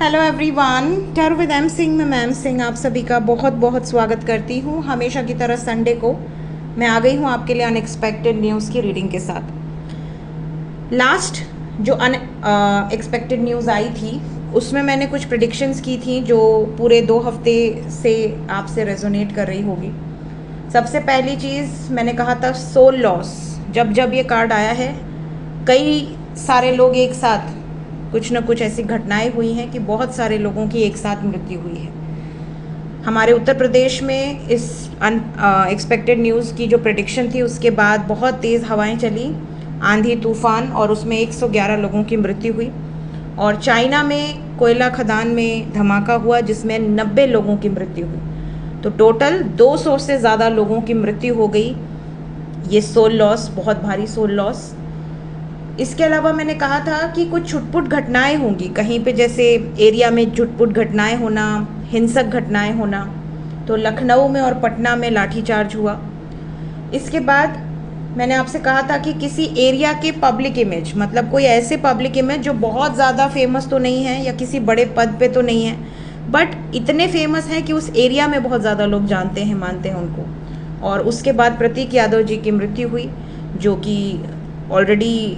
Hello everyone, टर with M Singh में ma'am Singh आप सभी का बहुत बहुत स्वागत करती हूँ। हमेशा की तरह संडे को मैं आ गई हूँ आपके लिए अनएक्सपेक्टेड न्यूज़ की रीडिंग के साथ। लास्ट जो अनएक्सपेक्टेड न्यूज़ आई थी उसमें मैंने कुछ प्रिडिक्शंस की थी जो पूरे 2 हफ्ते से आपसे रेजोनेट कर रही होगी। सबसे पहली चीज़ मैंने कहा था सोल लॉस। जब जब ये कार्ड आया है कई सारे लोग एक साथ कुछ न कुछ ऐसी घटनाएं हुई हैं कि बहुत सारे लोगों की एक साथ मृत्यु हुई है। हमारे उत्तर प्रदेश में इस अनएक्सपेक्टेड न्यूज़ की जो प्रेडिक्शन थी उसके बाद बहुत तेज़ हवाएं चली, आंधी तूफान, और उसमें 111 लोगों की मृत्यु हुई। और चाइना में कोयला खदान में धमाका हुआ जिसमें 90 लोगों की मृत्यु हुई। तो टोटल 200 से ज़्यादा लोगों की मृत्यु हो गई। ये सोल लॉस, बहुत भारी सोल लॉस। इसके अलावा मैंने कहा था कि कुछ छुटपुट घटनाएं होंगी कहीं पे, जैसे एरिया में छुटपुट घटनाएं होना, हिंसक घटनाएं होना। तो लखनऊ में और पटना में लाठीचार्ज हुआ। इसके बाद मैंने आपसे कहा था कि किसी एरिया के पब्लिक इमेज, मतलब कोई ऐसे पब्लिक इमेज जो बहुत ज़्यादा फेमस तो नहीं है या किसी बड़े पद पे तो नहीं है, बट इतने फेमस हैं कि उस एरिया में बहुत ज़्यादा लोग जानते हैं, मानते हैं उनको। और उसके बाद प्रतीक यादव जी की मृत्यु हुई, जो कि ऑलरेडी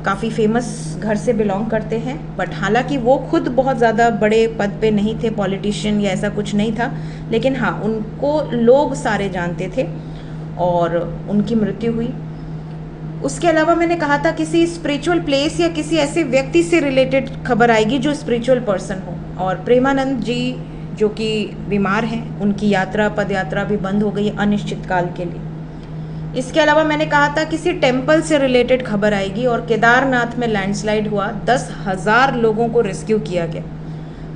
काफ़ी फेमस घर से बिलोंग करते हैं, बट हालांकि वो खुद बहुत ज़्यादा बड़े पद पे नहीं थे, पॉलिटिशियन या ऐसा कुछ नहीं था, लेकिन हाँ उनको लोग सारे जानते थे और उनकी मृत्यु हुई। उसके अलावा मैंने कहा था किसी स्पिरिचुअल प्लेस या किसी ऐसे व्यक्ति से रिलेटेड खबर आएगी जो स्पिरिचुअल पर्सन हो। और प्रेमानंद जी जो कि बीमार हैं, उनकी यात्रा, पद यात्रा भी बंद हो गई अनिश्चित काल के लिए। इसके अलावा मैंने कहा था किसी टेम्पल से रिलेटेड खबर आएगी। और केदारनाथ में लैंडस्लाइड हुआ, 10,000 लोगों को रेस्क्यू किया गया।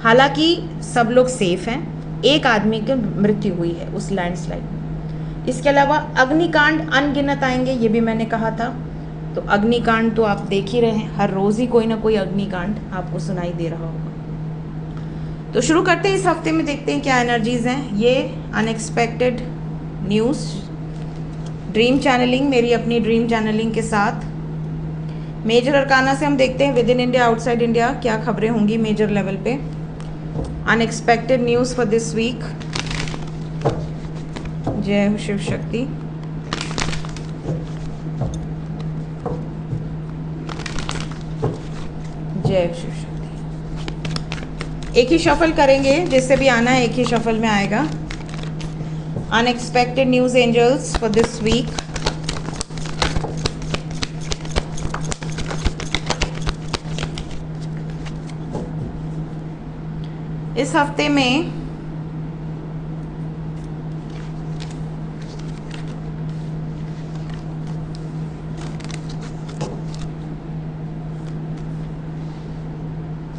हालांकि सब लोग सेफ हैं, एक आदमी की मृत्यु हुई है उस लैंडस्लाइड में। इसके अलावा अग्निकांड अनगिनत आएंगे, ये भी मैंने कहा था। तो अग्निकांड तो आप देख ही रहे हैं, हर रोज़ ही कोई ना कोई अग्निकांड आपको सुनाई दे रहा होगा। तो शुरू करते हैं इस हफ्ते में, देखते हैं क्या एनर्जीज हैं। ये अनएक्सपेक्टेड न्यूज़ ड्रीम चैनलिंग, मेरी अपनी ड्रीम चैनलिंग के साथ। मेजर अरकाना से हम देखते हैं within India, outside India क्या खबरें होंगी मेजर लेवल पे। Unexpected news for this week. जय हो शिव शक्ति। जय शिव शक्ति। एक ही शफल करेंगे, जिससे भी आना है एक ही शफल में आएगा। Unexpected news angels for this week. इस हफ्ते में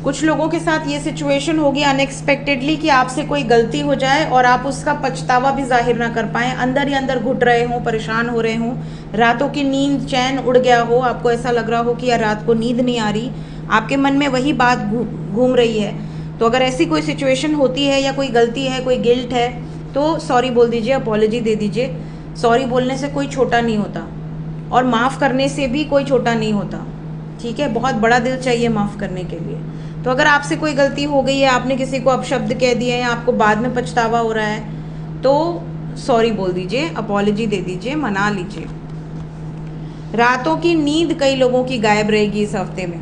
कुछ लोगों के साथ ये सिचुएशन होगी अनएक्सपेक्टेडली कि आपसे कोई गलती हो जाए और आप उसका पछतावा भी जाहिर ना कर पाएँ, अंदर ही अंदर घुट रहे हों, परेशान हो रहे हों, रातों की नींद चैन उड़ गया हो, आपको ऐसा लग रहा हो कि यार रात को नींद नहीं आ रही, आपके मन में वही बात घूम रही है। तो अगर ऐसी कोई सिचुएशन होती है या कोई गलती है, कोई गिल्ट है, तो सॉरी बोल दीजिए, अपॉलॉजी दे दीजिए। सॉरी बोलने से कोई छोटा नहीं होता और माफ़ करने से भी कोई छोटा नहीं होता, ठीक है। बहुत बड़ा दिल चाहिए माफ़ करने के लिए। तो अगर आपसे कोई गलती हो गई है, आपने किसी को अपशब्द कह दिए हैं, आपको बाद में पछतावा हो रहा है, तो सॉरी बोल दीजिए, अपॉलॉजी दे दीजिए, मना लीजिए। रातों की नींद कई लोगों की गायब रहेगी इस हफ्ते में।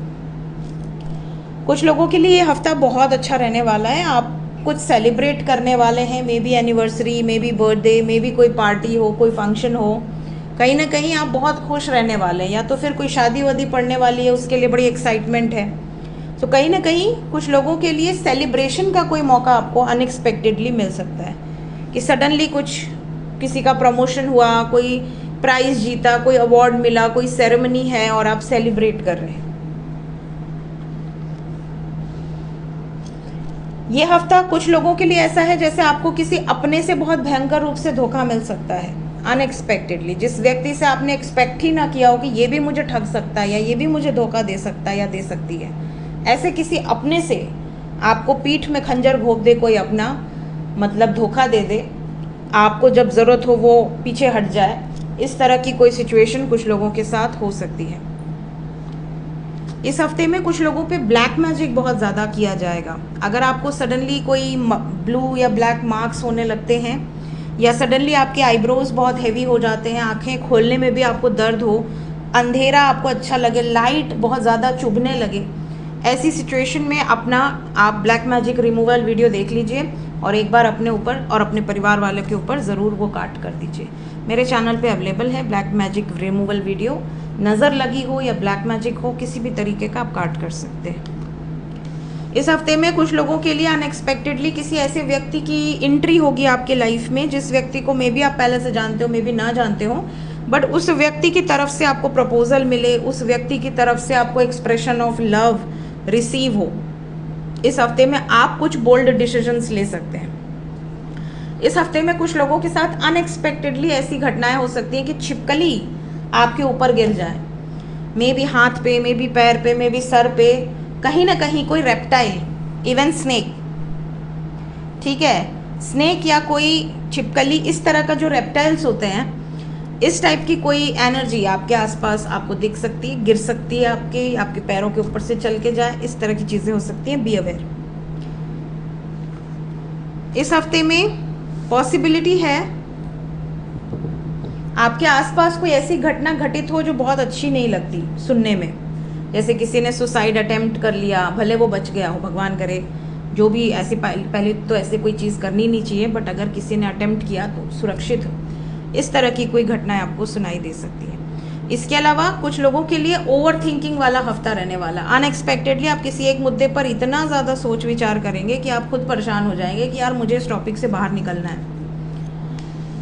कुछ लोगों के लिए ये हफ्ता बहुत अच्छा रहने वाला है। आप कुछ सेलिब्रेट करने वाले हैं, may be anniversary, may be birthday, may be कोई पार्टी हो, कोई फंक्शन हो, कहीं ना कहीं आप बहुत खुश रहने वाले हैं। या तो फिर कोई शादी वादी पड़ने वाली है, उसके लिए बड़ी एक्साइटमेंट है। तो कहीं ना कहीं कुछ लोगों के लिए सेलिब्रेशन का कोई मौका आपको अनएक्सपेक्टेडली मिल सकता है कि सडनली कुछ, किसी का प्रमोशन हुआ, कोई प्राइज़ जीता, कोई अवार्ड मिला, कोई सेरेमनी है और आप सेलिब्रेट कर रहे हैं। ये हफ्ता कुछ लोगों के लिए ऐसा है जैसे आपको किसी अपने से बहुत भयंकर रूप से धोखा मिल सकता है अनएक्सपेक्टेडली। जिस व्यक्ति से आपने एक्सपेक्ट ही ना किया हो कि ये भी मुझे ठग सकता है या ये भी मुझे धोखा दे सकता है या दे सकती है, ऐसे किसी अपने से आपको पीठ में खंजर घोंप दे कोई अपना, मतलब धोखा दे दे, आपको जब ज़रूरत हो वो पीछे हट जाए, इस तरह की कोई सिचुएशन कुछ लोगों के साथ हो सकती है। इस हफ्ते में कुछ लोगों पे ब्लैक मैजिक बहुत ज़्यादा किया जाएगा। अगर आपको सडनली कोई ब्लू या ब्लैक मार्क्स होने लगते हैं, या सडनली आपके आईब्रोज बहुत हैवी हो जाते हैं, आंखें खोलने में भी आपको दर्द हो, अंधेरा आपको अच्छा लगे, लाइट बहुत ज़्यादा चुभने लगे, ऐसी सिचुएशन में अपना आप ब्लैक मैजिक रिमूवल वीडियो देख लीजिए और एक बार अपने ऊपर और अपने परिवार वालों के ऊपर ज़रूर वो काट कर दीजिए। मेरे चैनल पे अवेलेबल है ब्लैक मैजिक रिमूवल वीडियो। नज़र लगी हो या ब्लैक मैजिक हो, किसी भी तरीके का आप काट कर सकते हैं। इस हफ्ते में कुछ लोगों के लिए अनएक्सपेक्टेडली किसी ऐसे व्यक्ति की एंट्री होगी आपके लाइफ में, जिस व्यक्ति को मे बी आप पहले से जानते हो, मे बी ना जानते हो, बट उस व्यक्ति की तरफ से आपको प्रपोजल मिले, उस व्यक्ति की तरफ से आपको एक्सप्रेशन ऑफ लव रिसीव हो। इस हफ्ते में आप कुछ बोल्ड डिसीजंस ले सकते हैं। इस हफ्ते में कुछ लोगों के साथ अनएक्सपेक्टेडली ऐसी घटनाएं हो सकती हैं कि छिपकली आपके ऊपर गिर जाए, मे बी हाथ पे, मे बी पैर पे, मे बी सर पे, कहीं ना कहीं कोई रेप्टाइल, इवन स्नेक, ठीक है, स्नेक या कोई छिपकली, इस तरह का जो रेप्टाइल्स होते हैं, इस टाइप की कोई एनर्जी आपके आसपास आपको दिख सकती है, गिर सकती है, आपके पैरों के ऊपर से चल के जाए, इस तरह की चीज़ें हो सकती हैं। Be aware. इस हफ्ते में पॉसिबिलिटी है आपके आसपास कोई ऐसी घटना घटित हो जो बहुत अच्छी नहीं लगती सुनने में, जैसे किसी ने सुसाइड अटेम्प्ट कर लिया, भले वो बच गया हो, भगवान करे, जो भी ऐसी पहले तो ऐसे कोई चीज़ करनी नहीं चाहिए, बट अगर किसी ने अटेम्प्ट किया तो सुरक्षित हो, इस तरह की कोई घटनाएं आपको सुनाई दे सकती है। इसके अलावा कुछ लोगों के लिए ओवर थिंकिंग वाला हफ्ता रहने वाला। अनएक्सपेक्टेडली आप किसी एक मुद्दे पर इतना ज़्यादा सोच विचार करेंगे कि आप खुद परेशान हो जाएंगे कि यार मुझे इस टॉपिक से बाहर निकलना है।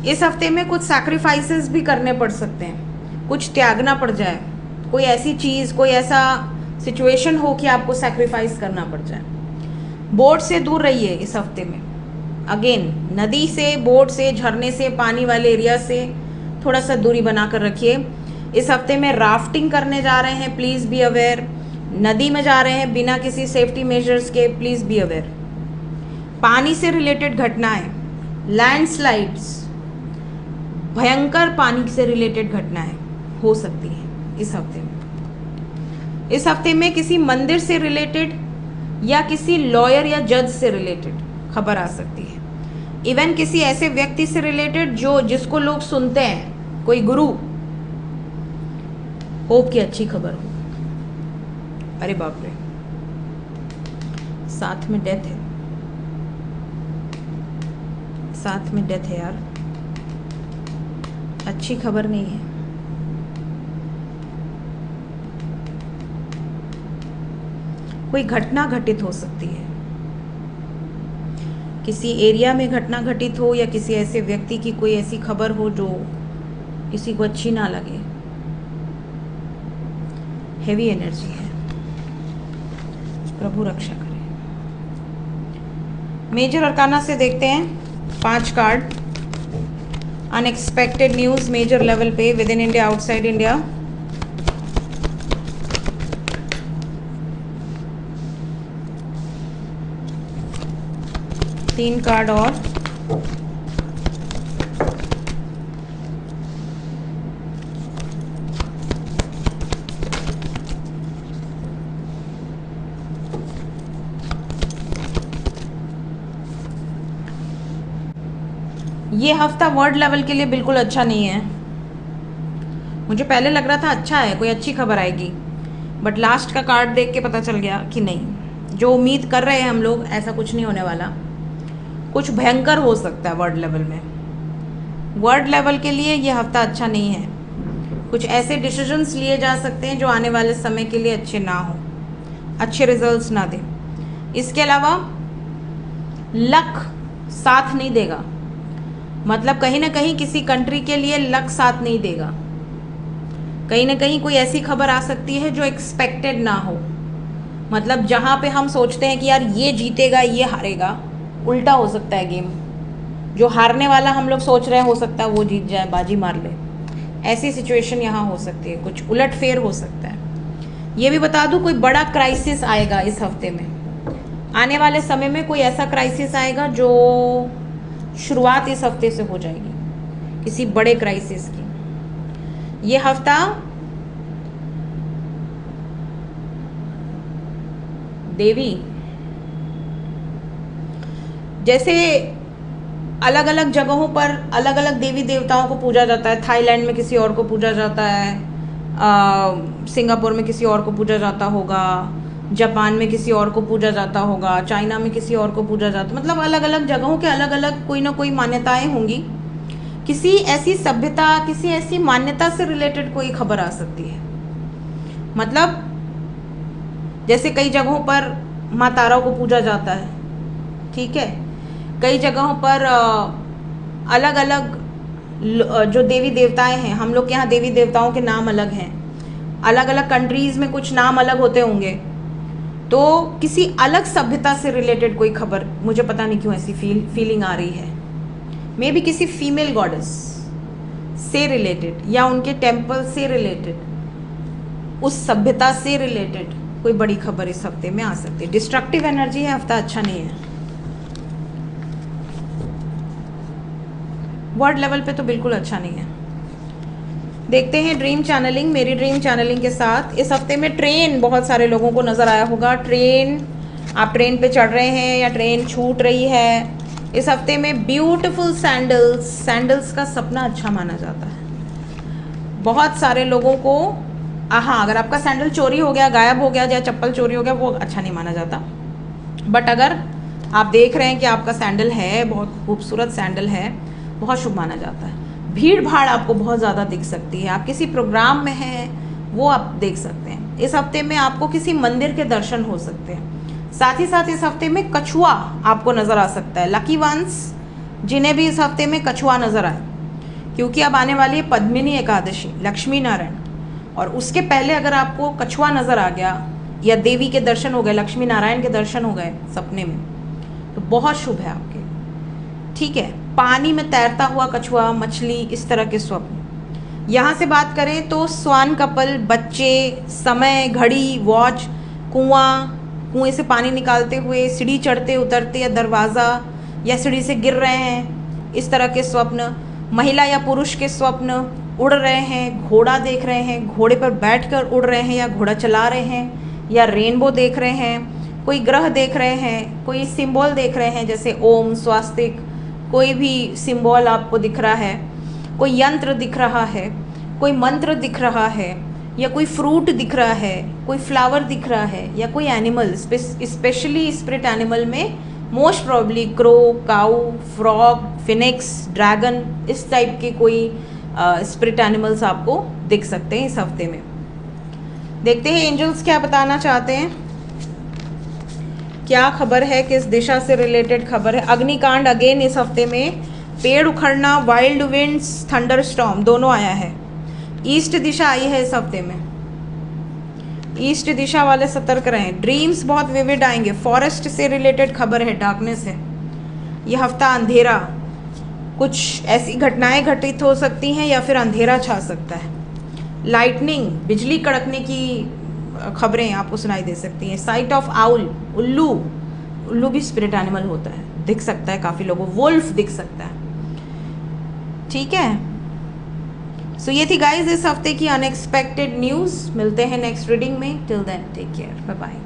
इस हफ्ते में कुछ सैक्रिफाइसेस भी करने पड़ सकते हैं, कुछ त्यागना पड़ जाए, कोई ऐसी चीज़, कोई ऐसा सिचुएशन हो कि आपको सैक्रिफाइस करना पड़ जाए। बोट से दूर रहिए इस हफ्ते में। अगेन, नदी से, बोट से, झरने से, पानी वाले एरिया से थोड़ा सा दूरी बना कर रखिए। इस हफ्ते में राफ्टिंग करने जा रहे हैं, प्लीज़ बी अवेयर। नदी में जा रहे हैं बिना किसी सेफ्टी मेजर्स के, प्लीज़ बी अवेयर। पानी से रिलेटेड घटनाएं, लैंडस्लाइड्स, भयंकर पानी से रिलेटेड घटनाएं हो सकती हैं इस हफ्ते में। इस हफ्ते में किसी मंदिर से रिलेटेड या किसी लॉयर या जज से रिलेटेड खबर आ सकती है। इवन किसी ऐसे व्यक्ति से रिलेटेड जिसको लोग सुनते हैं, कोई गुरु, होप की अच्छी खबर हो। अरे बाप रे, साथ में डेथ है, साथ में डेथ है यार, अच्छी खबर नहीं है। कोई घटना घटित हो सकती है, किसी एरिया में घटना घटित हो, या किसी ऐसे व्यक्ति की कोई ऐसी खबर हो जो किसी को अच्छी ना लगे। हेवी एनर्जी है, प्रभु रक्षा करे। मेजर अरकाना से देखते हैं 5 card. Unexpected news major level पे, within India, outside India. तीन कार्ड और ये हफ्ता वर्ड लेवल के लिए बिल्कुल अच्छा नहीं है। मुझे पहले लग रहा था अच्छा है, कोई अच्छी खबर आएगी, बट लास्ट का कार्ड देख के पता चल गया कि नहीं, जो उम्मीद कर रहे हैं हम लोग, ऐसा कुछ नहीं होने वाला। कुछ भयंकर हो सकता है वर्ड लेवल में। वर्ड लेवल के लिए ये हफ्ता अच्छा नहीं है। कुछ ऐसे डिसीजंस लिए जा सकते हैं जो आने वाले समय के लिए अच्छे ना हो, अच्छे रिजल्ट्स ना दें। इसके अलावा लक साथ नहीं देगा, मतलब कहीं ना कहीं किसी कंट्री के लिए लक साथ नहीं देगा। कहीं ना कहीं कोई ऐसी खबर आ सकती है जो एक्सपेक्टेड ना हो, मतलब जहाँ पे हम सोचते हैं कि यार ये जीतेगा, ये हारेगा, उल्टा हो सकता है गेम। जो हारने वाला हम लोग सोच रहे हैं, हो सकता है वो जीत जाए, बाजी मार ले। ऐसी सिचुएशन यहाँ हो सकती है, कुछ उलटफेर हो सकता है। ये भी बता दूँ, कोई बड़ा क्राइसिस आएगा इस हफ्ते में। आने वाले समय में कोई ऐसा क्राइसिस आएगा जो शुरुआत इस हफ्ते से हो जाएगी, किसी बड़े क्राइसिस की। ये हफ्ता देवी, जैसे अलग अलग जगहों पर अलग अलग देवी देवताओं को पूजा जाता है। थाईलैंड में किसी और को पूजा जाता है, सिंगापुर में किसी और को पूजा जाता होगा, जापान में किसी और को पूजा जाता होगा, चाइना में किसी और को पूजा जाता, मतलब अलग अलग जगहों के अलग अलग कोई ना कोई मान्यताएं होंगी। किसी ऐसी सभ्यता, किसी ऐसी मान्यता से रिलेटेड कोई खबर आ सकती है। मतलब जैसे कई जगहों पर माँ तारा को पूजा जाता है, ठीक है। कई जगहों पर अलग अलग जो देवी देवताएं हैं, हम लोग के यहाँ देवी देवताओं के नाम अलग हैं, अलग अलग कंट्रीज़ में कुछ नाम अलग होते होंगे। तो किसी अलग सभ्यता से रिलेटेड कोई खबर, मुझे पता नहीं क्यों ऐसी फीलिंग आ रही है। मे बी किसी फीमेल गॉडेस से रिलेटेड या उनके टेम्पल से रिलेटेड, उस सभ्यता से रिलेटेड कोई बड़ी खबर इस हफ्ते में आ सकती है। डिस्ट्रक्टिव एनर्जी है, हफ्ता अच्छा नहीं है। वर्ड लेवल पे तो बिल्कुल अच्छा नहीं है। देखते हैं ड्रीम चैनलिंग, मेरी ड्रीम चैनलिंग के साथ। इस हफ्ते में ट्रेन बहुत सारे लोगों को नज़र आया होगा। ट्रेन, आप ट्रेन पे चढ़ रहे हैं या ट्रेन छूट रही है। इस हफ्ते में ब्यूटीफुल सैंडल्स, सैंडल्स का सपना अच्छा माना जाता है। बहुत सारे लोगों को, हाँ, अगर आपका सैंडल चोरी हो गया, गायब हो गया, या चप्पल चोरी हो गया, वो अच्छा नहीं माना जाता। बट अगर आप देख रहे हैं कि आपका सैंडल है, बहुत खूबसूरत सैंडल है, बहुत शुभ माना जाता है। भीड़ भाड़ आपको बहुत ज़्यादा दिख सकती है। आप किसी प्रोग्राम में हैं, वो आप देख सकते हैं। इस हफ्ते में आपको किसी मंदिर के दर्शन हो सकते हैं। साथ ही साथ इस हफ्ते में कछुआ आपको नज़र आ सकता है। लकी वंस जिन्हें भी इस हफ्ते में कछुआ नज़र आए, क्योंकि अब आने वाली है पद्मिनी एकादशी, लक्ष्मी नारायण, और उसके पहले अगर आपको कछुआ नज़र आ गया या देवी के दर्शन हो गए, लक्ष्मी नारायण के दर्शन हो गए सपने में, तो बहुत शुभ है आपके, ठीक है। पानी में तैरता हुआ कछुआ, मछली, इस तरह के स्वप्न। यहाँ से बात करें तो स्वान कपल, बच्चे, समय, घड़ी, वॉच, कुआं, कुएं से पानी निकालते हुए, सीढ़ी चढ़ते उतरते या दरवाज़ा या सीढ़ी से गिर रहे हैं, इस तरह के स्वप्न। महिला या पुरुष के स्वप्न, उड़ रहे हैं, घोड़ा देख रहे हैं, घोड़े पर बैठकर उड़ रहे हैं या घोड़ा चला रहे हैं, या रेनबो देख रहे हैं, कोई ग्रह देख रहे हैं, कोई सिंबल देख रहे हैं जैसे ओम, स्वास्तिक, कोई भी सिंबल आपको दिख रहा है, कोई यंत्र दिख रहा है, कोई मंत्र दिख रहा है, या कोई फ्रूट दिख रहा है, कोई फ्लावर दिख रहा है, या कोई एनिमल, स्पेशली स्पिरिट एनिमल में मोस्ट प्रॉब्ली क्रो, काऊ, फ्रॉग, फिनिक्स, ड्रैगन, इस टाइप के कोई स्पिरिट एनिमल्स आपको दिख सकते हैं इस हफ्ते में। देखते हैं एंजल्स क्या बताना चाहते हैं, क्या खबर है, किस दिशा से रिलेटेड खबर है। अग्निकांड अगेन इस हफ्ते में, पेड़ उखड़ना, वाइल्ड विंड्स, थंडर स्टॉर्म दोनों आया है। ईस्ट दिशा आई है इस हफ्ते में, ईस्ट दिशा वाले सतर्क रहें। ड्रीम्स बहुत विविड आएंगे, फॉरेस्ट से रिलेटेड खबर है, डार्कनेस है यह हफ्ता। अंधेरा, कुछ ऐसी घटनाएं घटित हो सकती हैं या फिर अंधेरा छा सकता है। लाइटनिंग, बिजली कड़कने की खबरें आपको सुनाई दे सकती हैं। साइट ऑफ आउल, उल्लू, उल्लू भी स्पिरिट एनिमल होता है, दिख सकता है काफ़ी लोगों। वुल्फ दिख सकता है, ठीक है। सो ये थी गाइज इस हफ्ते की अनएक्सपेक्टेड न्यूज़। मिलते हैं नेक्स्ट रीडिंग में। Till then take care, bye bye.